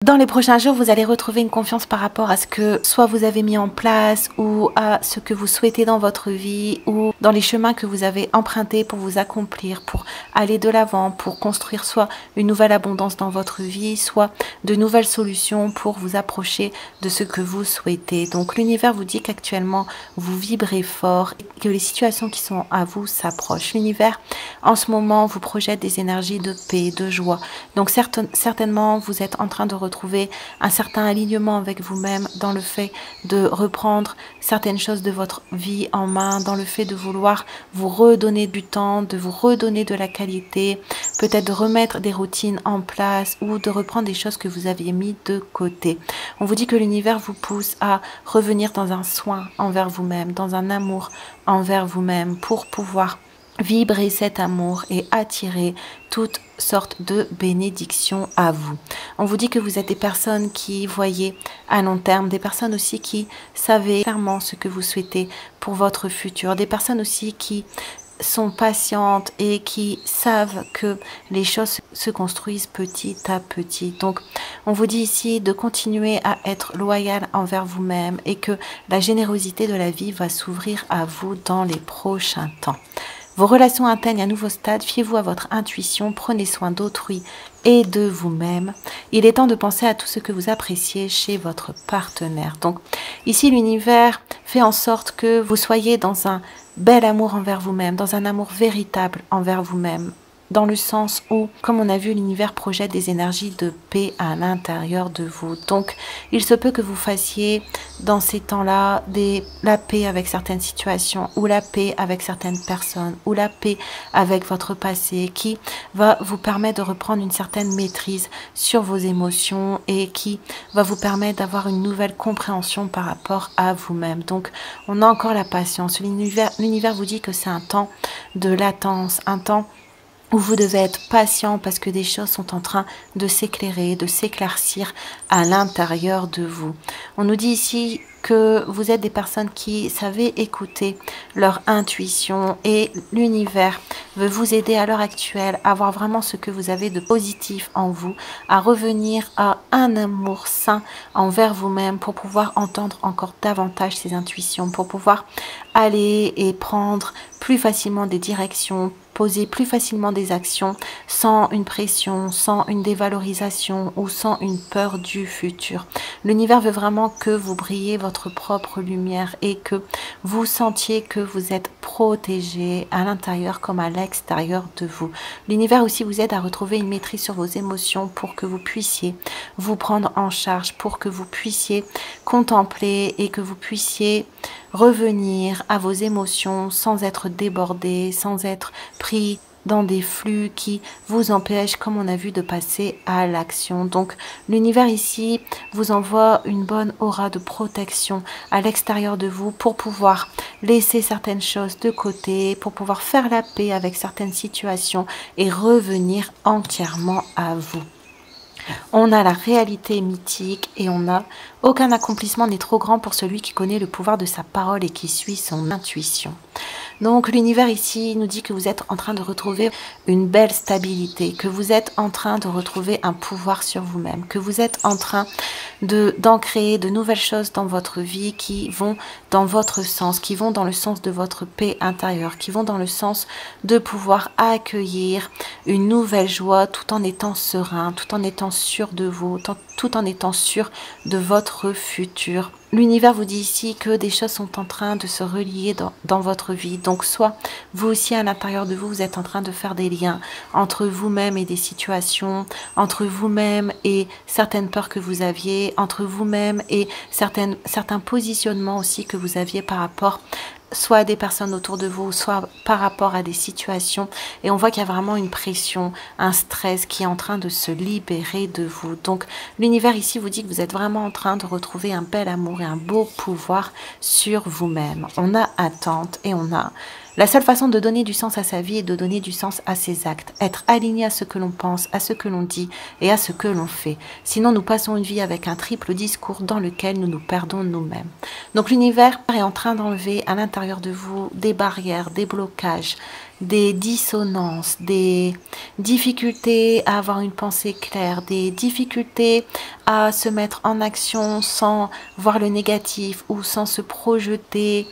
Dans les prochains jours, vous allez retrouver une confiance par rapport à ce que soit vous avez mis en place ou à ce que vous souhaitez dans votre vie ou dans les chemins que vous avez empruntés pour vous accomplir, pour aller de l'avant, pour construire soit une nouvelle abondance dans votre vie, soit de nouvelles solutions pour vous approcher de ce que vous souhaitez. Donc l'univers vous dit qu'actuellement, vous vibrez fort et que les situations qui sont à vous s'approchent. L'univers, en ce moment, vous projette des énergies de paix, de joie. Donc certainement, vous êtes en train de retrouver un certain alignement avec vous-même dans le fait de reprendre certaines choses de votre vie en main, dans le fait de vouloir vous redonner du temps, de vous redonner de la qualité, peut-être de remettre des routines en place ou de reprendre des choses que vous aviez mis de côté. On vous dit que l'univers vous pousse à revenir dans un soin envers vous-même, dans un amour envers vous-même pour pouvoir vibrer cet amour et attirer toutes sortes de bénédictions à vous. On vous dit que vous êtes des personnes qui voyez à long terme, des personnes aussi qui savez clairement ce que vous souhaitez pour votre futur, des personnes aussi qui sont patientes et qui savent que les choses se construisent petit à petit. Donc, on vous dit ici de continuer à être loyal envers vous-même et que la générosité de la vie va s'ouvrir à vous dans les prochains temps. Vos relations atteignent un nouveau stade, fiez-vous à votre intuition, prenez soin d'autrui et de vous-même. Il est temps de penser à tout ce que vous appréciez chez votre partenaire. Donc ici, l'univers fait en sorte que vous soyez dans un bel amour envers vous-même, dans un amour véritable envers vous-même. Dans le sens où, comme on a vu, l'univers projette des énergies de paix à l'intérieur de vous. Donc, il se peut que vous fassiez dans ces temps-là la paix avec certaines situations ou la paix avec certaines personnes ou la paix avec votre passé qui va vous permettre de reprendre une certaine maîtrise sur vos émotions et qui va vous permettre d'avoir une nouvelle compréhension par rapport à vous-même. Donc, on a encore la patience. L'univers vous dit que c'est un temps de latence, un temps où vous devez être patient parce que des choses sont en train de s'éclairer, de s'éclaircir à l'intérieur de vous. On nous dit ici que vous êtes des personnes qui savez écouter leur intuition et l'univers veut vous aider à l'heure actuelle à voir vraiment ce que vous avez de positif en vous, à revenir à un amour sain envers vous-même pour pouvoir entendre encore davantage ces intuitions, pour pouvoir aller et prendre plus facilement des directions, poser plus facilement des actions sans une pression, sans une dévalorisation ou sans une peur du futur. L'univers veut vraiment que vous brillez votre propre lumière et que vous sentiez que vous êtes protégé à l'intérieur comme à l'extérieur de vous. L'univers aussi vous aide à retrouver une maîtrise sur vos émotions pour que vous puissiez vous prendre en charge, pour que vous puissiez contempler et que vous puissiez revenir à vos émotions sans être débordé, sans être pris dans des flux qui vous empêchent, comme on a vu, de passer à l'action. Donc l'univers ici vous envoie une bonne aura de protection à l'extérieur de vous pour pouvoir laisser certaines choses de côté, pour pouvoir faire la paix avec certaines situations et revenir entièrement à vous. On a la réalité mythique et on a aucun accomplissement n'est trop grand pour celui qui connaît le pouvoir de sa parole et qui suit son intuition. Donc l'univers ici nous dit que vous êtes en train de retrouver une belle stabilité, que vous êtes en train de retrouver un pouvoir sur vous-même, que vous êtes en train d'ancrer de nouvelles choses dans votre vie qui vont dans votre sens, qui vont dans le sens de votre paix intérieure, qui vont dans le sens de pouvoir accueillir une nouvelle joie tout en étant serein, tout en étant sûr de vous, tout en étant sûr de votre futur. L'univers vous dit ici que des choses sont en train de se relier dans votre vie. Donc soit vous aussi à l'intérieur de vous, vous êtes en train de faire des liens entre vous-même et des situations, entre vous-même et certaines peurs que vous aviez, entre vous-même et certains positionnements aussi que vous aviez par rapport soit à des personnes autour de vous, soit par rapport à des situations. Et on voit qu'il y a vraiment une pression, un stress qui est en train de se libérer de vous. Donc l'univers ici vous dit que vous êtes vraiment en train de retrouver un bel amour et un beau pouvoir sur vous-même. On a attente et on a La seule façon de donner du sens à sa vie est de donner du sens à ses actes, être aligné à ce que l'on pense, à ce que l'on dit et à ce que l'on fait. Sinon, nous passons une vie avec un triple discours dans lequel nous nous perdons nous-mêmes. Donc l'univers est en train d'enlever à l'intérieur de vous des barrières, des blocages, des dissonances, des difficultés à avoir une pensée claire, des difficultés à se mettre en action sans voir le négatif ou sans se projeter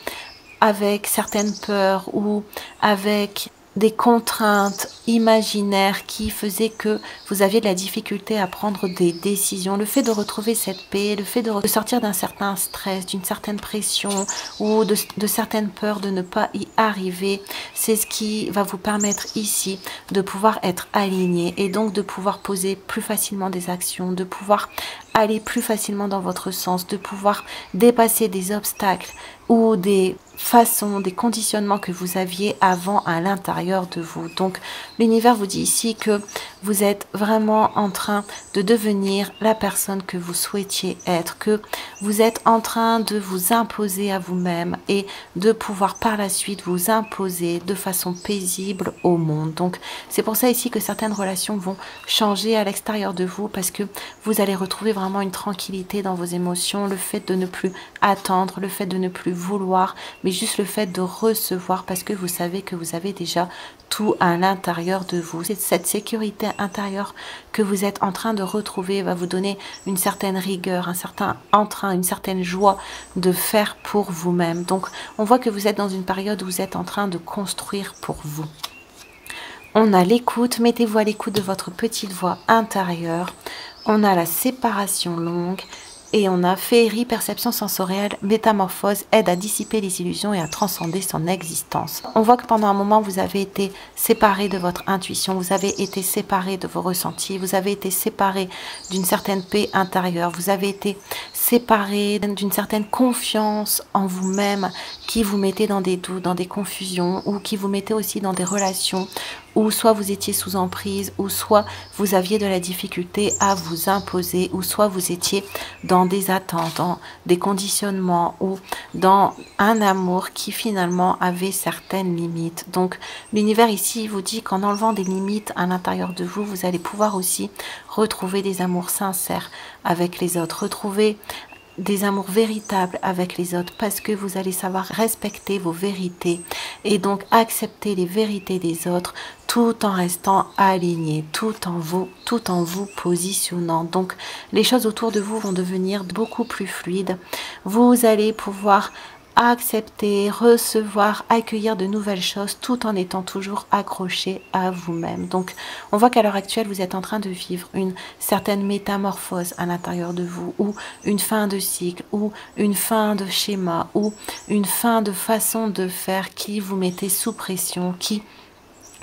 avec certaines peurs ou avec des contraintes imaginaires qui faisaient que vous aviez de la difficulté à prendre des décisions. Le fait de retrouver cette paix, le fait de sortir d'un certain stress, d'une certaine pression ou de certaines peurs de ne pas y arriver, c'est ce qui va vous permettre ici de pouvoir être aligné et donc de pouvoir poser plus facilement des actions, de pouvoir aller plus facilement dans votre sens, de pouvoir dépasser des obstacles ou des façons, des conditionnements que vous aviez avant à l'intérieur de vous. Donc l'univers vous dit ici que vous êtes vraiment en train de devenir la personne que vous souhaitiez être, que vous êtes en train de vous imposer à vous-même et de pouvoir par la suite vous imposer de façon paisible au monde. Donc c'est pour ça ici que certaines relations vont changer à l'extérieur de vous parce que vous allez retrouver vraiment une tranquillité dans vos émotions, le fait de ne plus attendre, le fait de ne plus vouloir, mais juste le fait de recevoir parce que vous savez que vous avez déjà tout à l'intérieur de vous. Cette sécurité intérieure que vous êtes en train de retrouver va vous donner une certaine rigueur, un certain entrain, une certaine joie de faire pour vous-même. Donc on voit que vous êtes dans une période où vous êtes en train de construire pour vous. On a l'écoute, mettez-vous à l'écoute de votre petite voix intérieure. On a la séparation longue. Et on a féerie, perception sensorielle, métamorphose, aide à dissiper les illusions et à transcender son existence. On voit que pendant un moment, vous avez été séparé de votre intuition, vous avez été séparé de vos ressentis, vous avez été séparé d'une certaine paix intérieure, vous avez été séparé d'une certaine confiance en vous-même qui vous mettait dans des doutes, dans des confusions ou qui vous mettait aussi dans des relations où soit vous étiez sous emprise, ou soit vous aviez de la difficulté à vous imposer, ou soit vous étiez dans des attentes, dans des conditionnements, ou dans un amour qui finalement avait certaines limites. Donc l'univers ici vous dit qu'en enlevant des limites à l'intérieur de vous, vous allez pouvoir aussi retrouver des amours sincères avec les autres, retrouver des amours véritables avec les autres parce que vous allez savoir respecter vos vérités et donc accepter les vérités des autres tout en restant aligné, tout en vous positionnant. Donc les choses autour de vous vont devenir beaucoup plus fluides. Vous allez pouvoir accepter, recevoir, accueillir de nouvelles choses tout en étant toujours accroché à vous-même. Donc on voit qu'à l'heure actuelle vous êtes en train de vivre une certaine métamorphose à l'intérieur de vous, ou une fin de cycle, ou une fin de schéma, ou une fin de façon de faire qui vous mettez sous pression, qui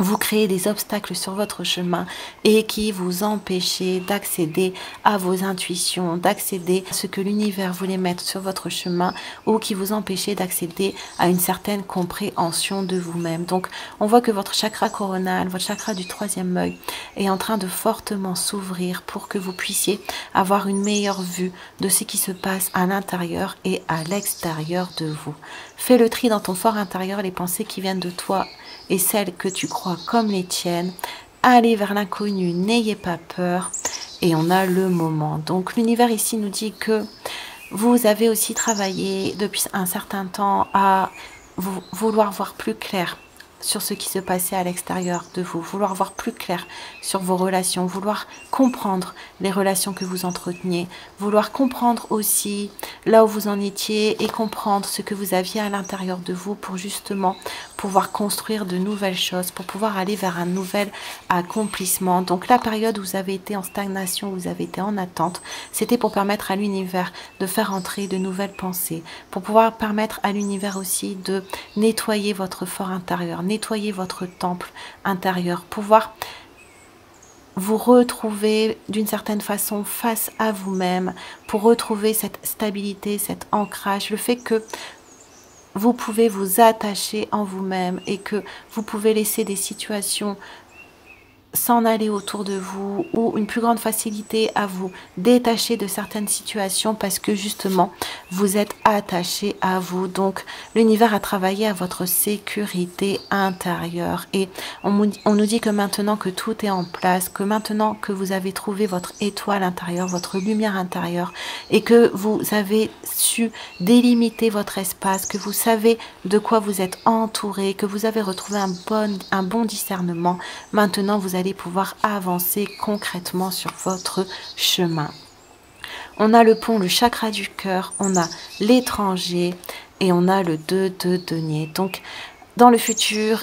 vous créez des obstacles sur votre chemin et qui vous empêchez d'accéder à vos intuitions, d'accéder à ce que l'univers voulait mettre sur votre chemin, ou qui vous empêchez d'accéder à une certaine compréhension de vous-même. Donc on voit que votre chakra coronal, votre chakra du troisième œil est en train de fortement s'ouvrir pour que vous puissiez avoir une meilleure vue de ce qui se passe à l'intérieur et à l'extérieur de vous. Fais le tri dans ton fort intérieur, les pensées qui viennent de toi et celles que tu crois comme les tiennes. Allez vers l'inconnu, n'ayez pas peur. Et on a le moment. Donc l'univers ici nous dit que vous avez aussi travaillé depuis un certain temps à vouloir voir plus clair sur ce qui se passait à l'extérieur de vous, vouloir voir plus clair sur vos relations, vouloir comprendre les relations que vous entreteniez, vouloir comprendre aussi là où vous en étiez et comprendre ce que vous aviez à l'intérieur de vous pour justement pouvoir construire de nouvelles choses, pour pouvoir aller vers un nouvel accomplissement. Donc la période où vous avez été en stagnation, où vous avez été en attente, c'était pour permettre à l'univers de faire entrer de nouvelles pensées, pour pouvoir permettre à l'univers aussi de nettoyer votre fort intérieur, nettoyer votre temple intérieur, pouvoir vous retrouver d'une certaine façon face à vous-même, pour retrouver cette stabilité, cet ancrage, le fait que vous pouvez vous attacher en vous-même et que vous pouvez laisser des situations s'en aller autour de vous ou une plus grande facilité à vous détacher de certaines situations parce que justement vous êtes attaché à vous. Donc l'univers a travaillé à votre sécurité intérieure et on nous dit que maintenant que tout est en place, que maintenant que vous avez trouvé votre étoile intérieure, votre lumière intérieure et que vous avez su délimiter votre espace, que vous savez de quoi vous êtes entouré, que vous avez retrouvé un bon discernement, maintenant vous allez pouvoir avancer concrètement sur votre chemin. On a le pont, le chakra du cœur, on a l'étranger et on a le 2 de denier. Donc, dans le futur,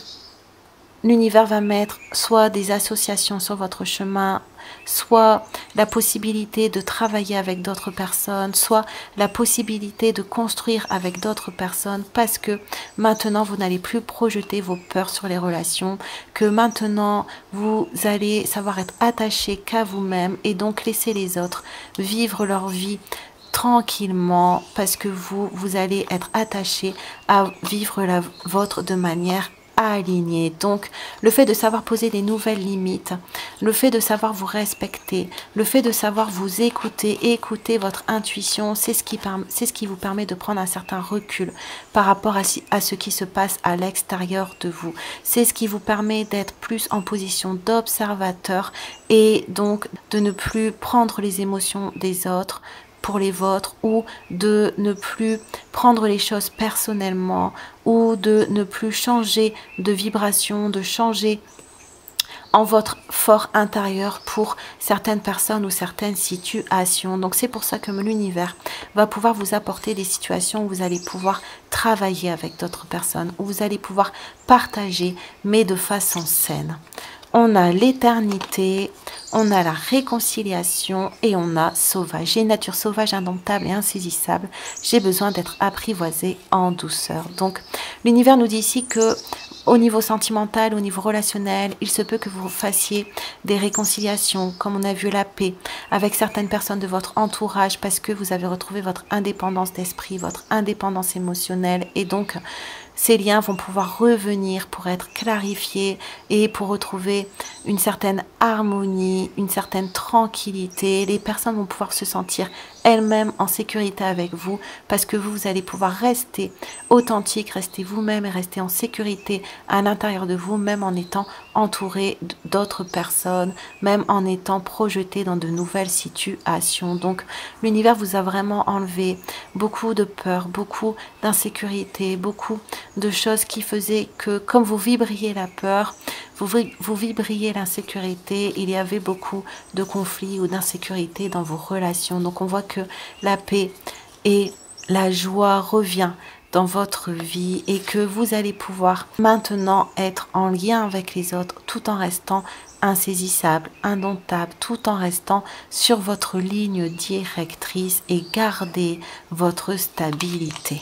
l'univers va mettre soit des associations sur votre chemin, soit la possibilité de travailler avec d'autres personnes, soit la possibilité de construire avec d'autres personnes parce que maintenant vous n'allez plus projeter vos peurs sur les relations, que maintenant vous allez savoir être attaché qu'à vous-même et donc laisser les autres vivre leur vie tranquillement parce que vous allez être attaché à vivre la vôtre de manière aligné. Donc le fait de savoir poser des nouvelles limites, le fait de savoir vous respecter, le fait de savoir vous écouter votre intuition, c'est ce qui vous permet de prendre un certain recul par rapport à ce qui se passe à l'extérieur de vous. C'est ce qui vous permet d'être plus en position d'observateur et donc de ne plus prendre les émotions des autres pour les vôtres ou de ne plus prendre les choses personnellement ou de ne plus changer de vibration, de changer en votre fort intérieur pour certaines personnes ou certaines situations. Donc c'est pour ça que l'univers va pouvoir vous apporter des situations où vous allez pouvoir travailler avec d'autres personnes, où vous allez pouvoir partager mais de façon saine. On a l'éternité, on a la réconciliation et on a sauvage. J'ai une nature sauvage, indomptable et insaisissable. J'ai besoin d'être apprivoisée en douceur. Donc, l'univers nous dit ici que au niveau sentimental, au niveau relationnel, il se peut que vous fassiez des réconciliations, comme on a vu la paix, avec certaines personnes de votre entourage parce que vous avez retrouvé votre indépendance d'esprit, votre indépendance émotionnelle et donc ces liens vont pouvoir revenir pour être clarifiés et pour retrouver une certaine harmonie, une certaine tranquillité. Les personnes vont pouvoir se sentir elles-mêmes en sécurité avec vous parce que vous allez pouvoir rester authentique, rester vous-même et rester en sécurité à l'intérieur de vous, même en étant entouré d'autres personnes, même en étant projeté dans de nouvelles situations. Donc l'univers vous a vraiment enlevé beaucoup de peur, beaucoup d'insécurité, beaucoup de choses qui faisaient que comme vous vibriez la peur, vous vibriez l'insécurité, il y avait beaucoup de conflits ou d'insécurité dans vos relations. Donc on voit que la paix et la joie revient dans votre vie et que vous allez pouvoir maintenant être en lien avec les autres tout en restant insaisissable, indomptable, tout en restant sur votre ligne directrice et garder votre stabilité.